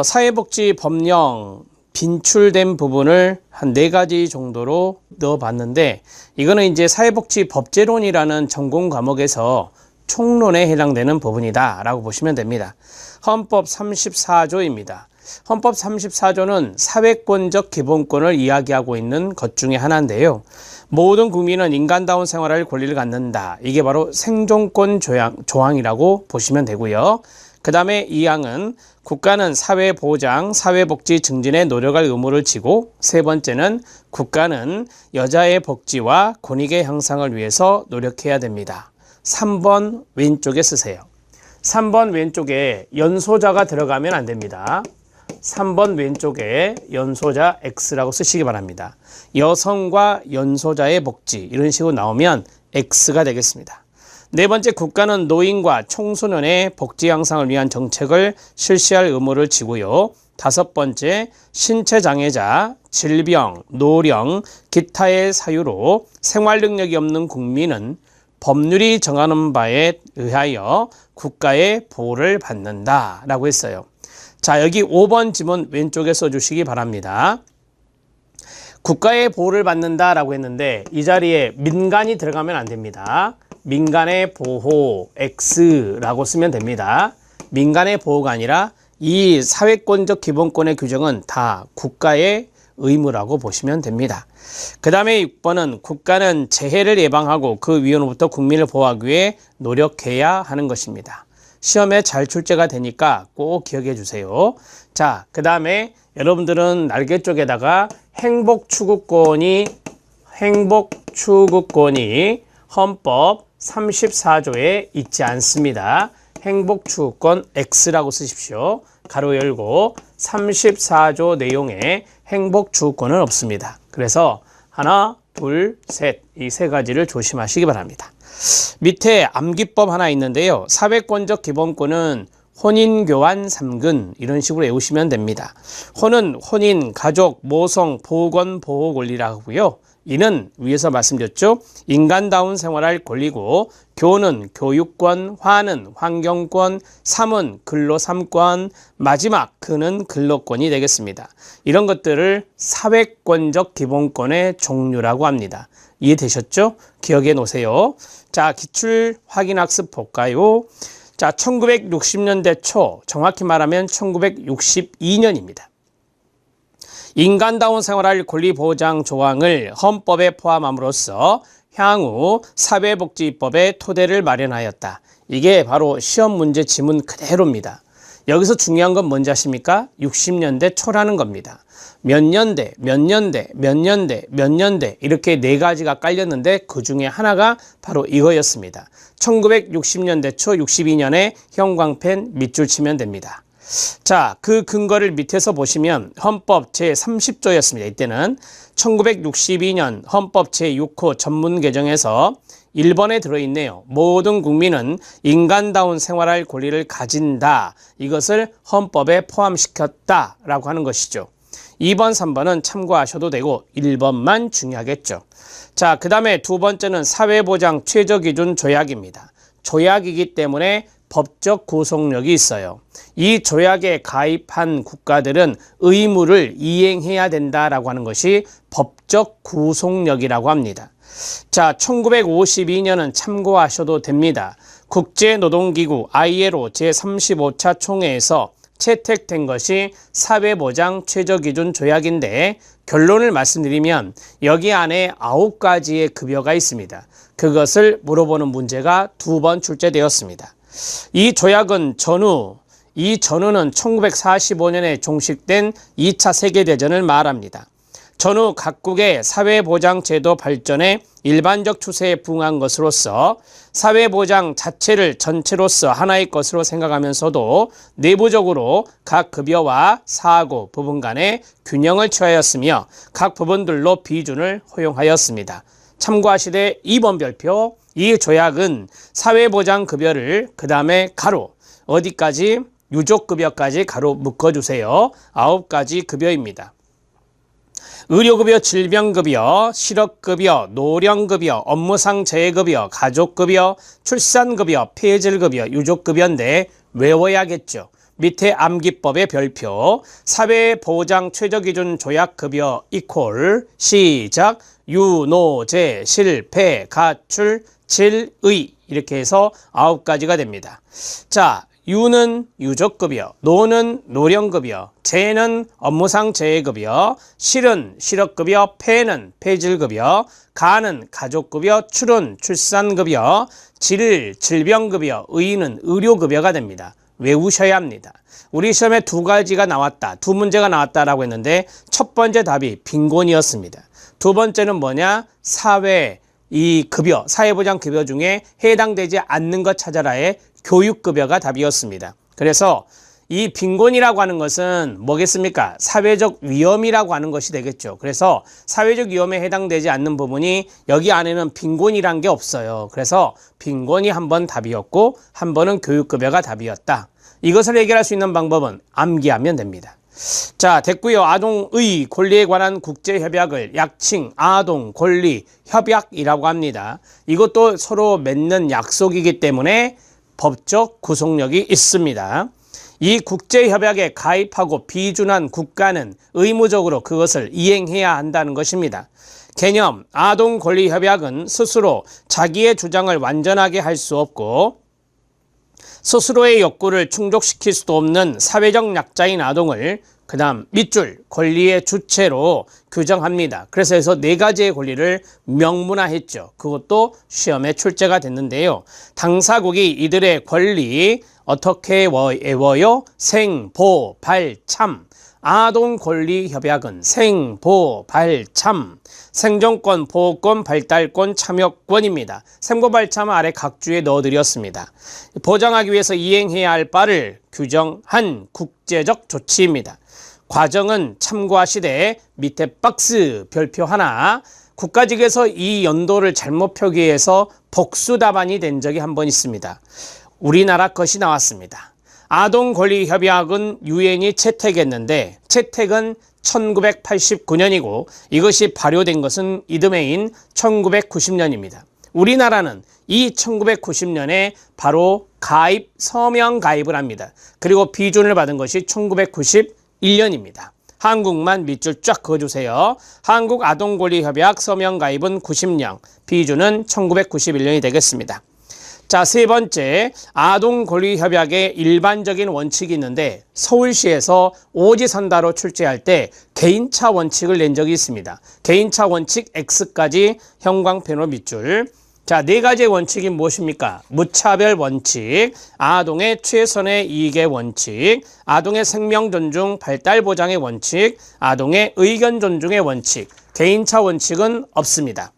사회복지 법령 빈출된 부분을 한 4가지 정도로 넣어봤는데, 이거는 이제 사회복지 법제론이라는 전공 과목에서 총론에 해당되는 부분이다 라고 보시면 됩니다. 헌법 34조입니다. 헌법 34조는 사회권적 기본권을 이야기하고 있는 것 중에 하나인데요. 모든 국민은 인간다운 생활할 권리를 갖는다. 이게 바로 생존권 조항이라고 보시면 되고요. 그 다음에 2항은 국가는 사회보장, 사회복지 증진에 노력할 의무를 지고, 세 번째는 국가는 여자의 복지와 권익의 향상을 위해서 노력해야 됩니다. 3번 왼쪽에 쓰세요. 3번 왼쪽에 연소자가 들어가면 안 됩니다. 3번 왼쪽에 연소자 X라고 쓰시기 바랍니다. 여성과 연소자의 복지 이런 식으로 나오면 X가 되겠습니다. 네 번째, 국가는 노인과 청소년의 복지 향상을 위한 정책을 실시할 의무를 지고요. 다섯 번째, 신체장애자, 질병, 노령, 기타의 사유로 생활 능력이 없는 국민은 법률이 정하는 바에 의하여 국가의 보호를 받는다 라고 했어요. 자, 여기 5번 지문 왼쪽에 써주시기 바랍니다. 국가의 보호를 받는다 라고 했는데 이 자리에 민간이 들어가면 안 됩니다. 민간의 보호 X라고 쓰면 됩니다. 민간의 보호가 아니라 이 사회권적 기본권의 규정은 다 국가의 의무라고 보시면 됩니다. 그 다음에 6번은 국가는 재해를 예방하고 그 위험으로부터 국민을 보호하기 위해 노력해야 하는 것입니다. 시험에 잘 출제가 되니까 꼭 기억해 주세요. 자, 그 다음에 여러분들은 날개 쪽에다가 행복추구권이 헌법 34조에 있지 않습니다. 행복추구권 X라고 쓰십시오. 가로 열고 34조 내용에 행복추구권은 없습니다. 그래서 하나, 둘, 셋, 이 세 가지를 조심하시기 바랍니다. 밑에 암기법 하나 있는데요. 사회권적 기본권은 혼인, 교환, 삼근 이런 식으로 외우시면 됩니다. 혼은 혼인, 가족, 모성, 보건, 보호 권리라고 하고요. 이는 위에서 말씀드렸죠. 인간다운 생활할 권리고, 교는 교육권, 화는 환경권, 삼은 근로3권, 마지막 근은 근로권이 되겠습니다. 이런 것들을 사회권적 기본권의 종류라고 합니다. 이해되셨죠? 기억해 놓으세요. 자, 기출 확인학습 볼까요? 자, 1960년대 초, 정확히 말하면 1962년입니다. 인간다운 생활할 권리보장 조항을 헌법에 포함함으로써 향후 사회복지법의 토대를 마련하였다. 이게 바로 시험 문제 지문 그대로입니다. 여기서 중요한 건 뭔지 아십니까? 60년대 초라는 겁니다. 몇 년대 이렇게 4가지가 깔렸는데 그 중에 하나가 바로 이거였습니다. 1960년대 초 62년에 형광펜 밑줄 치면 됩니다. 자, 그 근거를 밑에서 보시면 헌법 제30조였습니다. 이때는 1962년 헌법 제6호 전문 개정에서 1번에 들어있네요. 모든 국민은 인간다운 생활할 권리를 가진다. 이것을 헌법에 포함시켰다라고 하는 것이죠. 2번, 3번은 참고하셔도 되고 1번만 중요하겠죠. 자, 그 다음에 두 번째는 사회보장 최저기준 조약입니다. 조약이기 때문에 법적 구속력이 있어요. 이 조약에 가입한 국가들은 의무를 이행해야 된다라고 하는 것이 법적 구속력이라고 합니다. 자, 1952년은 참고하셔도 됩니다. 국제노동기구 ILO 제35차 총회에서 채택된 것이 사회보장 최저기준 조약인데, 결론을 말씀드리면 여기 안에 9가지의 급여가 있습니다. 그것을 물어보는 문제가 2번 출제되었습니다. 이 조약은 이 전후는 1945년에 종식된 2차 세계대전을 말합니다. 전후 각국의 사회보장제도 발전에 일반적 추세에 부응한 것으로서 사회보장 자체를 전체로서 하나의 것으로 생각하면서도 내부적으로 각 급여와 사고 부분 간의 균형을 취하였으며 각 부분들로 비준을 허용하였습니다. 참고하시되 2번 별표, 이 조약은 사회보장급여를 그 다음에 가로 어디까지? 유족급여까지 가로 묶어주세요. 9가지 급여입니다. 의료급여, 질병급여, 실업급여, 노령급여, 업무상 재해급여, 가족급여, 출산급여, 폐질급여, 유족급여인데 외워야겠죠. 밑에 암기법의 별표, 사회보장 최저기준 조약급여 이퀄, 시작, 유노제, 실패, 가출, 질의 이렇게 해서 9가지가 됩니다. 자, 유는 유족급여, 노는 노령급여, 재는 업무상 재해급여, 실은 실업급여, 폐는 폐질급여, 가는 가족급여, 출은 출산급여, 질 질병급여, 의는 의료급여가 됩니다. 외우셔야 합니다. 우리 시험에 2가지가 나왔다, 2문제가 나왔다라고 했는데 첫 번째 답이 빈곤이었습니다. 두 번째는 뭐냐? 이 급여, 사회보장 급여 중에 해당되지 않는 것 찾아라의 교육급여가 답이었습니다. 그래서 이 빈곤이라고 하는 것은 뭐겠습니까? 사회적 위험이라고 하는 것이 되겠죠. 그래서 사회적 위험에 해당되지 않는 부분이 여기 안에는 빈곤이란 게 없어요. 그래서 빈곤이 한 번 답이었고 한 번은 교육급여가 답이었다. 이것을 해결할 수 있는 방법은 암기하면 됩니다. 자, 됐고요. 아동의 권리에 관한 국제협약을 약칭 아동 권리 협약이라고 합니다. 이것도 서로 맺는 약속이기 때문에 법적 구속력이 있습니다. 이 국제협약에 가입하고 비준한 국가는 의무적으로 그것을 이행해야 한다는 것입니다. 개념, 아동권리협약은 스스로 자기의 주장을 완전하게 할 수 없고 스스로의 욕구를 충족시킬 수도 없는 사회적 약자인 아동을 그 다음 밑줄, 권리의 주체로 규정합니다. 그래서 4가지의 권리를 명문화했죠. 그것도 시험에 출제가 됐는데요. 당사국이 이들의 권리 어떻게 외워요? 생, 보, 발, 참. 아동권리협약은 생, 보, 발, 참. 생존권, 보호권, 발달권, 참여권입니다. 생보, 발참 아래 각주에 넣어드렸습니다. 보장하기 위해서 이행해야 할 바를 규정한 국제적 조치입니다. 과정은 참고하시되 밑에 박스 별표 하나, 국가직에서 이 연도를 잘못 표기해서 복수 답안이 된 적이 한 번 있습니다. 우리나라 것이 나왔습니다. 아동권리협약은 유엔이 채택했는데 채택은 1989년이고 이것이 발효된 것은 이듬해인 1990년입니다. 우리나라는 이 1990년에 바로 서명 가입을 합니다. 그리고 비준을 받은 것이 1991년입니다. 한국만 밑줄 쫙 그어주세요. 한국 아동권리협약 서명 가입은 90년, 비준은 1991년이 되겠습니다. 자, 3번째, 아동권리협약의 일반적인 원칙이 있는데 서울시에서 오지선다로 출제할 때 개인차 원칙을 낸 적이 있습니다. 개인차 원칙 X까지 형광펜으로 밑줄. 자, 4가지의 원칙이 무엇입니까? 무차별 원칙, 아동의 최선의 이익의 원칙, 아동의 생명 존중, 발달 보장의 원칙, 아동의 의견 존중의 원칙, 개인차 원칙은 없습니다.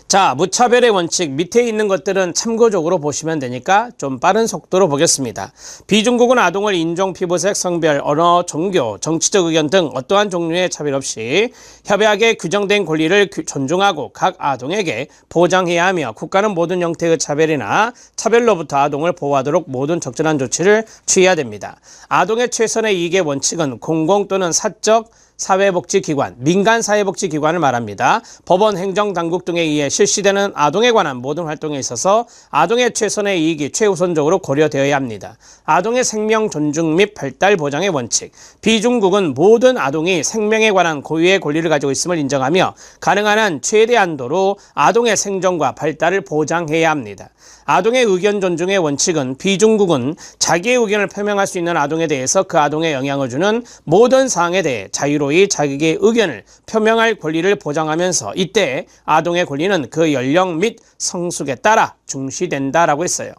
자, 무차별의 원칙 밑에 있는 것들은 참고적으로 보시면 되니까 좀 빠른 속도로 보겠습니다. 비중국은 아동을 인종, 피부색, 성별, 언어, 종교, 정치적 의견 등 어떠한 종류의 차별 없이 협약에 규정된 권리를 존중하고 각 아동에게 보장해야 하며 국가는 모든 형태의 차별이나 차별로부터 아동을 보호하도록 모든 적절한 조치를 취해야 됩니다. 아동의 최선의 이익의 원칙은 공공 또는 사적 사회복지기관, 민간사회복지기관을 말합니다. 법원, 행정당국 등에 의해 실시되는 아동에 관한 모든 활동에 있어서 아동의 최선의 이익이 최우선적으로 고려되어야 합니다. 아동의 생명 존중 및 발달 보장의 원칙, 비중국은 모든 아동이 생명에 관한 고유의 권리를 가지고 있음을 인정하며 가능한 한 최대 한도로 아동의 생존과 발달을 보장해야 합니다. 아동의 의견 존중의 원칙은 비중국은 자기의 의견을 표명할 수 있는 아동에 대해서 그 아동에 영향을 주는 모든 사항에 대해 자유로이 자기의 의견을 표명할 권리를 보장하면서 이때 아동의 권리는 그 연령 및 성숙에 따라 중시된다라고 했어요.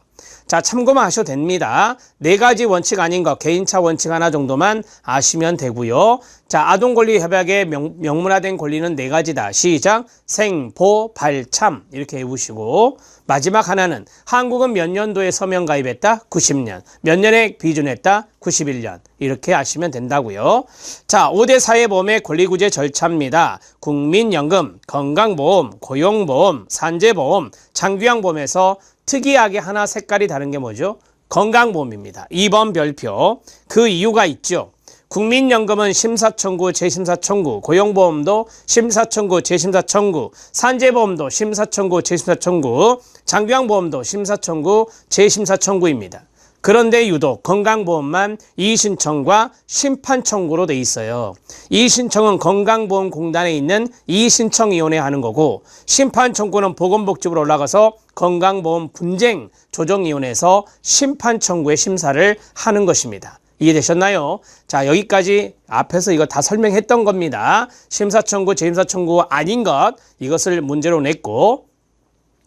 자, 참고만 하셔도 됩니다. 4가지 원칙 아닌 거 개인차 원칙 하나 정도만 아시면 되고요. 자, 아동권리협약의 명문화된 권리는 4가지다. 시작! 생, 보, 발, 참 이렇게 외우시고 마지막 하나는 한국은 몇 년도에 서명 가입했다? 90년. 몇 년에 비준했다? 91년. 이렇게 아시면 된다고요. 자, 5대 사회보험의 권리구제 절차입니다. 국민연금, 건강보험, 고용보험, 산재보험, 장기요양보험에서 특이하게 하나 색깔이 다른 게 뭐죠? 건강보험입니다. 2번 별표. 그 이유가 있죠. 국민연금은 심사청구, 재심사청구, 고용보험도 심사청구, 재심사청구, 산재보험도 심사청구, 재심사청구, 장기요양보험도 심사청구, 재심사청구입니다. 그런데 유독 건강보험만 이의신청과 심판청구로 돼 있어요. 이의신청은 건강보험공단에 있는 이의신청위원회 하는 거고, 심판청구는 보건복지부로 올라가서 건강보험 분쟁 조정위원회에서 심판청구의 심사를 하는 것입니다. 이해되셨나요? 자, 여기까지 앞에서 이거 다 설명했던 겁니다. 심사청구, 재심사청구 아닌 것, 이것을 문제로 냈고,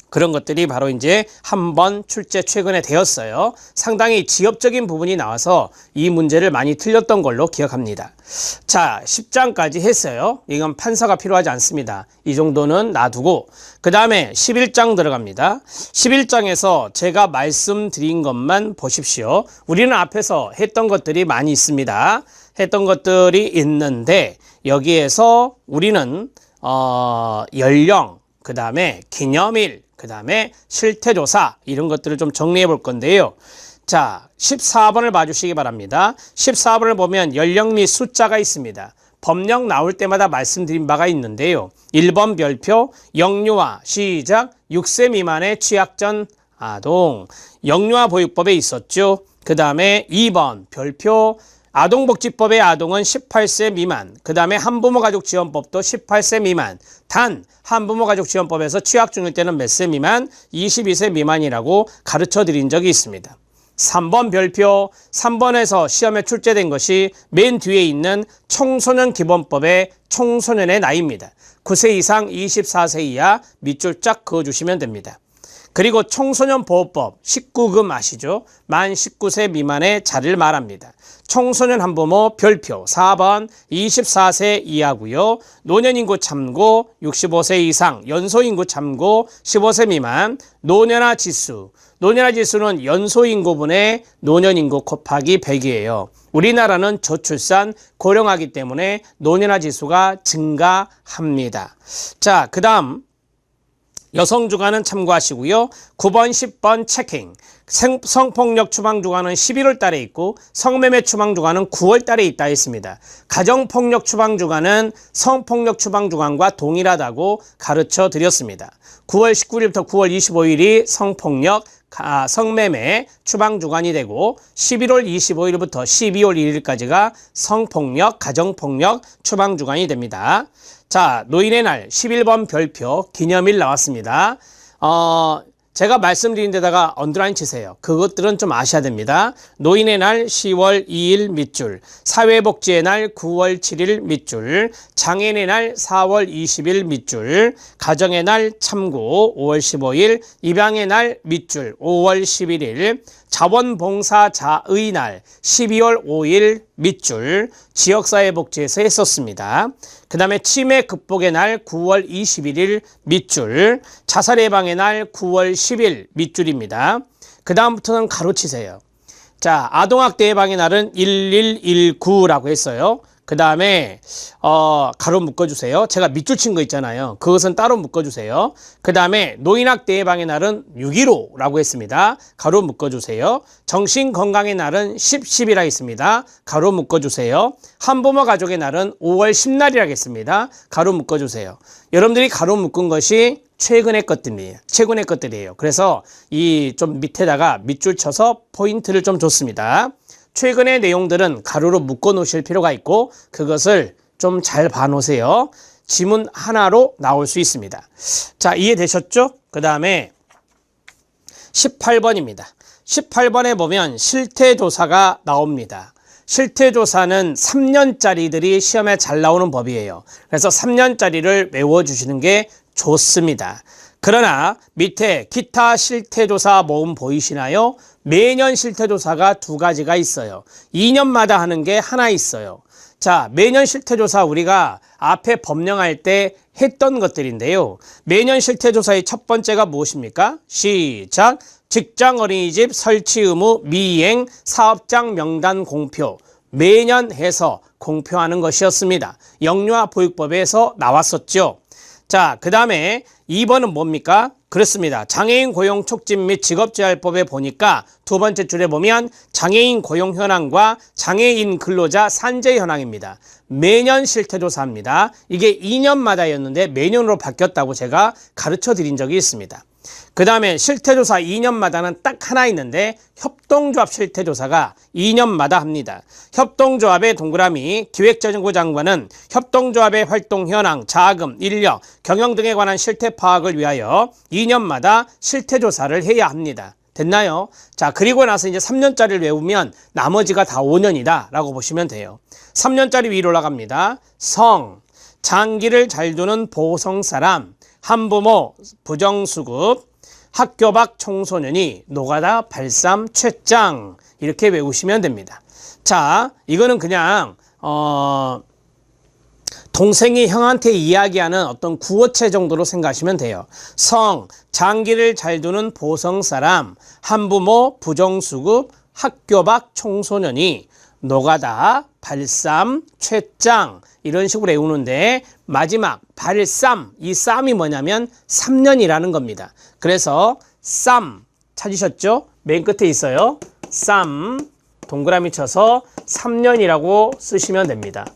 그런 것들이 바로 이제 한번 출제 최근에 되었어요. 상당히 지엽적인 부분이 나와서 이 문제를 많이 틀렸던 걸로 기억합니다. 자, 10장까지 했어요. 이건 판사가 필요하지 않습니다. 이 정도는 놔두고 그 다음에 11장 들어갑니다. 11장에서 제가 말씀드린 것만 보십시오. 우리는 앞에서 했던 것들이 많이 있습니다. 했던 것들이 있는데 여기에서 우리는 연령, 그 다음에 기념일, 그 다음에 실태조사 이런 것들을 좀 정리해 볼 건데요. 자, 14번을 봐주시기 바랍니다. 14번을 보면 연령 및 숫자가 있습니다. 법령 나올 때마다 말씀드린 바가 있는데요. 1번 별표 영유아 시작 6세 미만의 취약전 아동 영유아 보육법에 있었죠. 그 다음에 2번 별표 아동복지법의 아동은 18세 미만, 그 다음에 한부모가족지원법도 18세 미만, 단 한부모가족지원법에서 취약 중일 때는 몇 세 미만? 22세 미만이라고 가르쳐 드린 적이 있습니다. 3번 별표, 3번에서 시험에 출제된 것이 맨 뒤에 있는 청소년기본법의 청소년의 나이입니다. 9세 이상 24세 이하 밑줄 쫙 그어주시면 됩니다. 그리고 청소년보호법 19금 아시죠? 만 19세 미만의 자를 말합니다. 청소년 한부모 별표 4번 24세 이하고요. 노년인구 참고 65세 이상, 연소인구 참고 15세 미만, 노년화 지수. 노년화 지수는 연소인구분의 노년인구 곱하기 100이에요. 우리나라는 저출산, 고령화이기 때문에 노년화 지수가 증가합니다. 자, 그 다음 여성 주간은 참고하시고요. 9번, 10번 체킹. 성폭력 추방 주간은 11월 달에 있고 성매매 추방 주간은 9월 달에 있다 했습니다. 가정폭력 추방 주간은 성폭력 추방 주간과 동일하다고 가르쳐 드렸습니다. 9월 19일부터 9월 25일이 성폭력, 성매매 추방 주간이 되고 11월 25일부터 12월 1일까지가 성폭력, 가정폭력 추방 주간이 됩니다. 자, 노인의 날 11번 별표 기념일 나왔습니다. 제가 말씀드린 데다가 언더라인 치세요. 그것들은 좀 아셔야 됩니다. 노인의 날 10월 2일 밑줄, 사회복지의 날 9월 7일 밑줄, 장애인의 날 4월 20일 밑줄, 가정의 날 참고 5월 15일, 입양의 날 밑줄 5월 11일, 자원봉사자의 날 12월 5일 밑줄, 지역사회복지에서 했었습니다. 그 다음에 치매 극복의 날 9월 21일 밑줄, 자살 예방의 날 9월 10일 밑줄입니다. 그 다음부터는 가로치세요. 자, 아동학대 예방의 날은 1119라고 했어요. 그 다음에 가로 묶어주세요. 제가 밑줄 친 거 있잖아요. 그것은 따로 묶어주세요. 그 다음에 노인학대 예방의 날은 6.15라고 했습니다. 가로 묶어주세요. 정신건강의 날은 10.10이라 했습니다. 가로 묶어주세요. 한부모 가족의 날은 5월 10날이라고 했습니다. 가로 묶어주세요. 여러분들이 가로 묶은 것이 최근의 것들이에요. 그래서 이 좀 밑에다가 밑줄 쳐서 포인트를 좀 줬습니다. 최근의 내용들은 가로로 묶어 놓으실 필요가 있고 그것을 좀 잘 봐놓으세요. 지문 하나로 나올 수 있습니다. 자, 이해되셨죠? 그 다음에 18번입니다. 18번에 보면 실태조사가 나옵니다. 실태조사는 3년짜리들이 시험에 잘 나오는 법이에요. 그래서 3년짜리를 외워주시는 게 좋습니다. 그러나 밑에 기타 실태조사 모음 보이시나요? 매년 실태조사가 두 가지가 있어요. 2년마다 하는 게 하나 있어요. 자, 매년 실태조사 우리가 앞에 법령할 때 했던 것들인데요. 매년 실태조사의 첫 번째가 무엇입니까? 시작! 직장 어린이집 설치 의무 미이행 사업장 명단 공표. 매년 해서 공표하는 것이었습니다. 영유아 보육법에서 나왔었죠. 자, 그 다음에 2번은 뭡니까? 그렇습니다. 장애인 고용 촉진 및 직업재활법에 보니까 두 번째 줄에 보면 장애인 고용 현황과 장애인 근로자 산재 현황입니다. 매년 실태조사합니다. 이게 2년마다였는데 매년으로 바뀌었다고 제가 가르쳐 드린 적이 있습니다. 그 다음에 실태조사 2년마다는 딱 하나 있는데 협동조합 실태조사가 2년마다 합니다. 협동조합의 동그라미 기획재정부 장관은 협동조합의 활동 현황, 자금, 인력, 경영 등에 관한 실태 파악을 위하여 2년마다 실태조사를 해야 합니다. 됐나요? 자, 그리고 나서 이제 3년짜리를 외우면 나머지가 다 5년이다 라고 보시면 돼요. 3년짜리 위로 올라갑니다. 성, 장기를 잘 두는 보성사람, 한부모, 부정수급, 학교 밖 청소년이 노가다 발삼 최짱 이렇게 외우시면 됩니다. 자, 이거는 그냥 동생이 형한테 이야기하는 어떤 구어체 정도로 생각하시면 돼요. 성, 장기를 잘 두는 보성사람, 한부모, 부정수급, 학교 밖 청소년이 노가다 발삼 최짱 이런 식으로 외우는데 마지막 발삼, 이 쌈이 뭐냐면 3년이라는 겁니다. 그래서 쌈 찾으셨죠? 맨 끝에 있어요. 쌈 동그라미 쳐서 3년이라고 쓰시면 됩니다.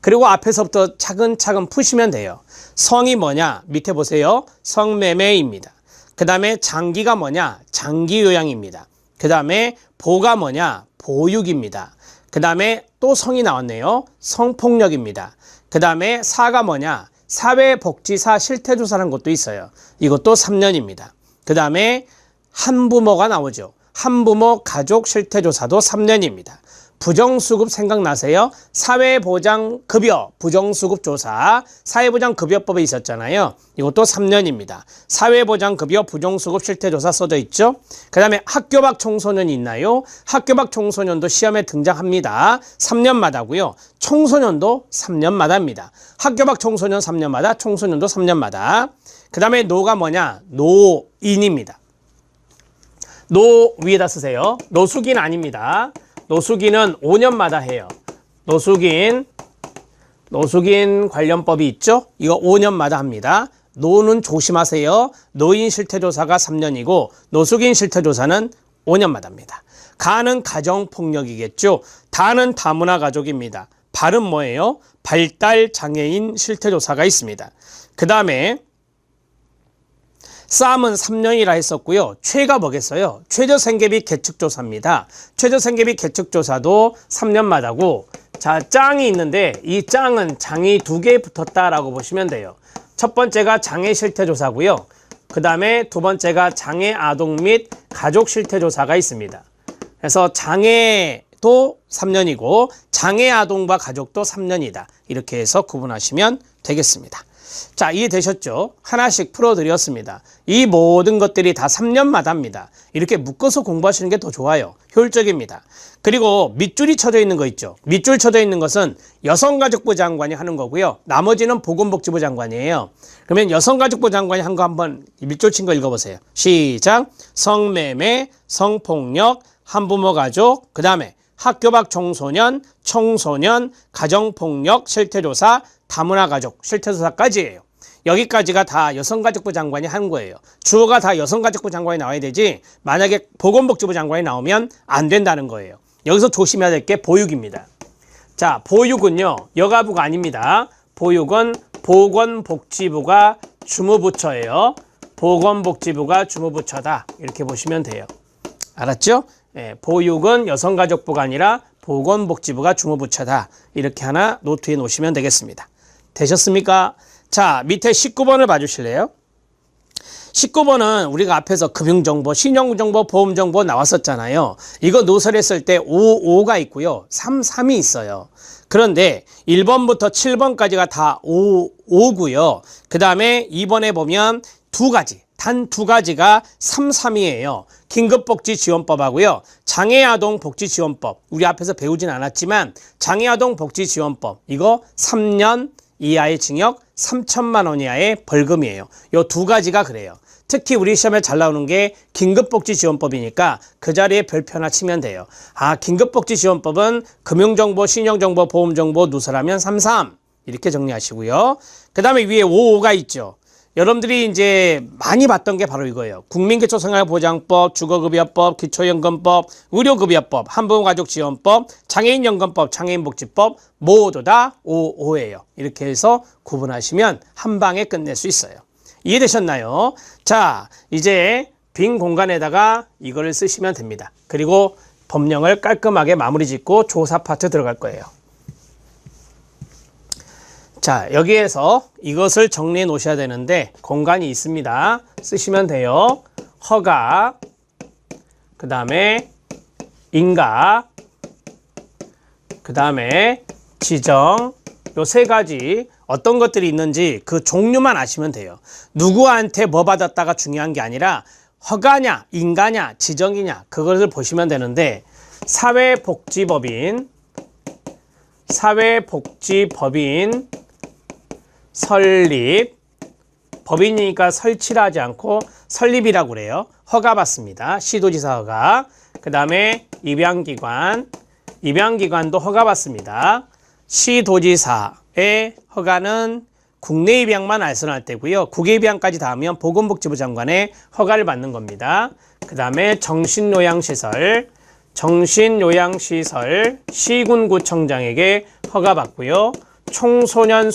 그리고 앞에서부터 차근차근 푸시면 돼요. 성이 뭐냐? 밑에 보세요. 성매매입니다. 그 다음에 장기가 뭐냐? 장기요양입니다. 그 다음에 보가 뭐냐? 보육입니다. 그 다음에 또 성이 나왔네요. 성폭력입니다. 그 다음에 사가 뭐냐? 사회복지사 실태조사라는 것도 있어요. 이것도 3년입니다. 그 다음에 한부모가 나오죠. 한부모 가족 실태조사도 3년입니다. 부정수급 생각나세요? 사회보장급여 부정수급조사, 사회보장급여법에 있었잖아요. 이것도 3년입니다. 사회보장급여 부정수급 실태조사 써져 있죠. 그 다음에 학교 밖 청소년이 있나요? 학교 밖 청소년도 시험에 등장합니다. 3년마다고요. 청소년도 3년마다입니다. 학교 밖 청소년 3년마다, 청소년도 3년마다. 그 다음에 노가 뭐냐? 노인입니다. 노 위에다 쓰세요. 노숙인 아닙니다. 노숙인은 5년마다 해요. 노숙인 관련법이 있죠? 이거 5년마다 합니다. 노는 조심하세요. 노인 실태조사가 3년이고 노숙인 실태조사는 5년마다 합니다. 가는 가정폭력이겠죠? 다는 다문화 가족입니다. 발은 뭐예요? 발달장애인 실태조사가 있습니다. 그 다음에 쌈은 3년이라 했었고요. 최가 뭐겠어요? 최저생계비 계측조사입니다. 최저생계비 계측조사도 3년마다고, 자, 짱이 있는데 이 짱은 장이 2개 붙었다라고 보시면 돼요. 첫 번째가 장애 실태조사고요. 그 다음에 두 번째가 장애 아동 및 가족 실태조사가 있습니다. 그래서 장애도 3년이고 장애 아동과 가족도 3년이다. 이렇게 해서 구분하시면 되겠습니다. 자, 이해되셨죠? 하나씩 풀어드렸습니다. 이 모든 것들이 다 3년마다 합니다. 이렇게 묶어서 공부하시는 게 더 좋아요. 효율적입니다. 그리고 밑줄이 쳐져 있는 거 있죠? 밑줄 쳐져 있는 것은 여성가족부 장관이 하는 거고요. 나머지는 보건복지부 장관이에요. 그러면 여성가족부 장관이 한 거 한번 밑줄 친 거 읽어보세요. 시작! 성매매, 성폭력, 한부모 가족, 그 다음에 학교 밖 청소년, 가정폭력 실태조사, 다문화 가족 실태조사까지예요. 여기까지가 다 여성가족부 장관이 한 거예요. 주어가 다 여성가족부 장관이 나와야 되지 만약에 보건복지부 장관이 나오면 안 된다는 거예요. 여기서 조심해야 될 게 보육입니다. 자, 보육은요. 여가부가 아닙니다. 보육은 보건복지부가 주무부처예요. 보건복지부가 주무부처다. 이렇게 보시면 돼요. 알았죠? 예, 보육은 여성가족부가 아니라 보건복지부가 주무부처다. 이렇게 하나 노트에 놓으시면 되겠습니다. 되셨습니까? 자, 밑에 19번을 봐주실래요? 19번은 우리가 앞에서 금융정보, 신용정보, 보험정보 나왔었잖아요. 이거 노설했을 때 5가 있고요. 3이 있어요. 그런데 1번부터 7번까지가 다 5고요. 그 다음에 2번에 보면 두 가지. 단 두 가지가 3이에요. 긴급복지지원법하고요. 장애아동복지지원법. 우리 앞에서 배우진 않았지만 장애아동복지지원법. 이거 3년 이하의 징역, 3천만 원 이하의 벌금이에요. 요 두 가지가 그래요. 특히 우리 시험에 잘 나오는 게 긴급복지지원법이니까 그 자리에 별표 하나 치면 돼요. 아, 긴급복지지원법은 금융정보, 신용정보, 보험정보 누설하면 3 이렇게 정리하시고요. 그 다음에 위에 5가 있죠. 여러분들이 이제 많이 봤던 게 바로 이거예요. 국민기초생활보장법, 주거급여법, 기초연금법, 의료급여법, 한부모가족지원법, 장애인연금법, 장애인복지법 모두 다 5예요. 이렇게 해서 구분하시면 한 방에 끝낼 수 있어요. 이해되셨나요? 자, 이제 빈 공간에다가 이거를 쓰시면 됩니다. 그리고 법령을 깔끔하게 마무리 짓고 조사 파트 들어갈 거예요. 자, 여기에서 이것을 정리해 놓으셔야 되는데 공간이 있습니다. 쓰시면 돼요. 허가, 그 다음에 인가, 그 다음에 지정, 요 세 가지 어떤 것들이 있는지 그 종류만 아시면 돼요. 누구한테 뭐 받았다가 중요한 게 아니라 허가냐, 인가냐, 지정이냐 그것을 보시면 되는데 사회복지법인 설립, 법인이니까 설치를 하지 않고 설립이라고 그래요. 허가 받습니다. 시도지사 허가. 그 다음에 입양기관도 허가 받습니다. 시도지사의 허가는 국내 입양만 알선할 때고요. 국외 입양까지 닿으면 보건복지부 장관의 허가를 받는 겁니다. 그 다음에 정신요양시설 시군구청장에게 허가받고요. 청소년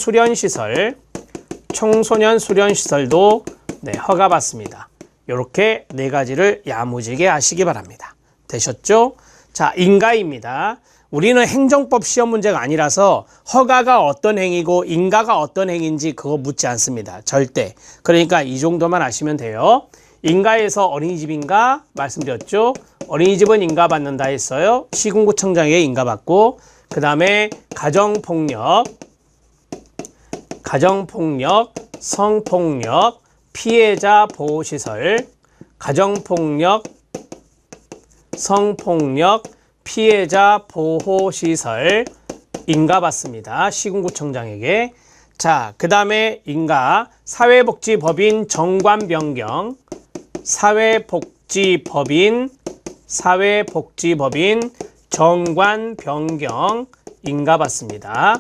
수련시설도 네, 허가받습니다. 이렇게 네 가지를 야무지게 아시기 바랍니다. 되셨죠? 자, 인가입니다. 우리는 행정법 시험 문제가 아니라서 허가가 어떤 행위고 인가가 어떤 행위인지 그거 묻지 않습니다. 절대. 그러니까 이 정도만 아시면 돼요. 인가에서 어린이집인가 말씀드렸죠. 어린이집은 인가받는다 했어요. 시군구청장에게 인가받고 그 다음에 가정폭력, 성폭력, 피해자 보호시설, 가정폭력, 성폭력, 피해자 보호시설 인가받습니다. 시군구청장에게. 자, 그 다음에 인가, 사회복지법인 정관 변경, 사회복지법인 정관 변경 인가받습니다.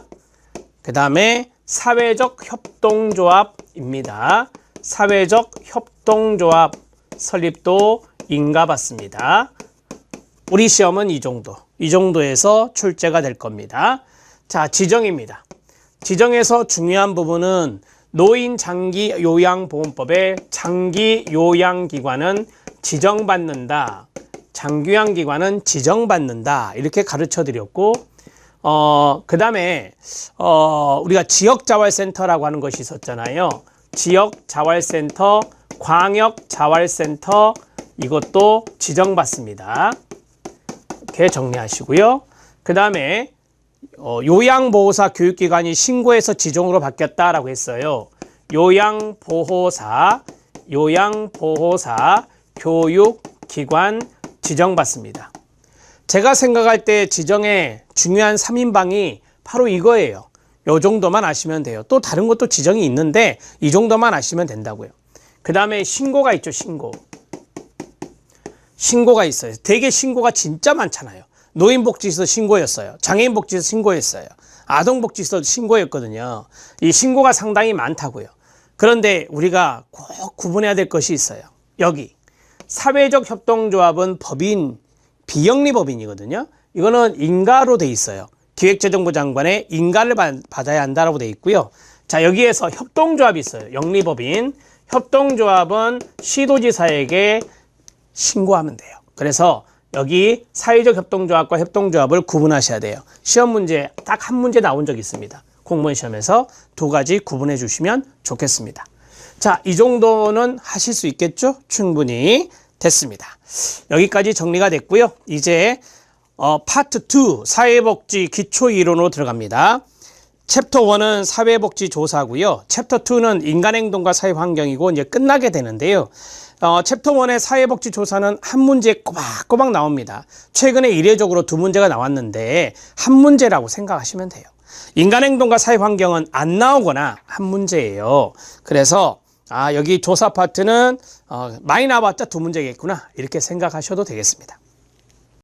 그 다음에 사회적 협동조합입니다. 사회적 협동조합 설립도 인가받습니다. 우리 시험은 이 정도에서 출제가 될 겁니다. 자, 지정입니다. 지정에서 중요한 부분은 노인장기요양보험법의 장기요양기관은 지정받는다. 장기요양기관은 지정받는다. 이렇게 가르쳐 드렸고, 그 다음에, 우리가 지역자활센터라고 하는 것이 있었잖아요. 지역자활센터, 광역자활센터, 이것도 지정받습니다. 이렇게 정리하시고요. 그 다음에 요양보호사 교육기관이 신고해서 지정으로 바뀌었다라고 했어요. 요양보호사 교육기관 지정받습니다. 제가 생각할 때 지정의 중요한 3인방이 바로 이거예요. 요 정도만 아시면 돼요. 또 다른 것도 지정이 있는데 이 정도만 아시면 된다고요. 그 다음에 신고가 있죠. 신고가 있어요. 되게 신고가 진짜 많잖아요. 노인복지시설 신고였어요. 장애인복지시설 신고했어요. 아동복지시설 신고했거든요. 이 신고가 상당히 많다고요. 그런데 우리가 꼭 구분해야 될 것이 있어요. 여기 사회적 협동조합은 법인, 비영리법인이거든요. 이거는 인가로 돼 있어요. 기획재정부 장관의 인가를 받아야 한다라고 돼 있고요. 자, 여기에서 협동조합이 있어요. 영리법인. 협동조합은 시도지사에게 신고하면 돼요. 그래서 여기 사회적 협동조합과 협동조합을 구분하셔야 돼요. 시험 문제 딱 한 문제 나온 적이 있습니다. 공무원 시험에서 두 가지 구분해 주시면 좋겠습니다. 자, 이 정도는 하실 수 있겠죠? 충분히 됐습니다. 여기까지 정리가 됐고요. 이제 파트 2 사회복지 기초이론으로 들어갑니다. 챕터 1은 사회복지 조사고요. 챕터 2는 인간행동과 사회환경이고 이제 끝나게 되는데요. 챕터 1의 사회복지 조사는 한 문제 꼬박꼬박 나옵니다. 최근에 이례적으로 두 문제가 나왔는데 한 문제라고 생각하시면 돼요. 인간행동과 사회환경은 안 나오거나 한 문제예요. 그래서 여기 조사 파트는 많이 나왔자 두 문제겠구나 이렇게 생각하셔도 되겠습니다.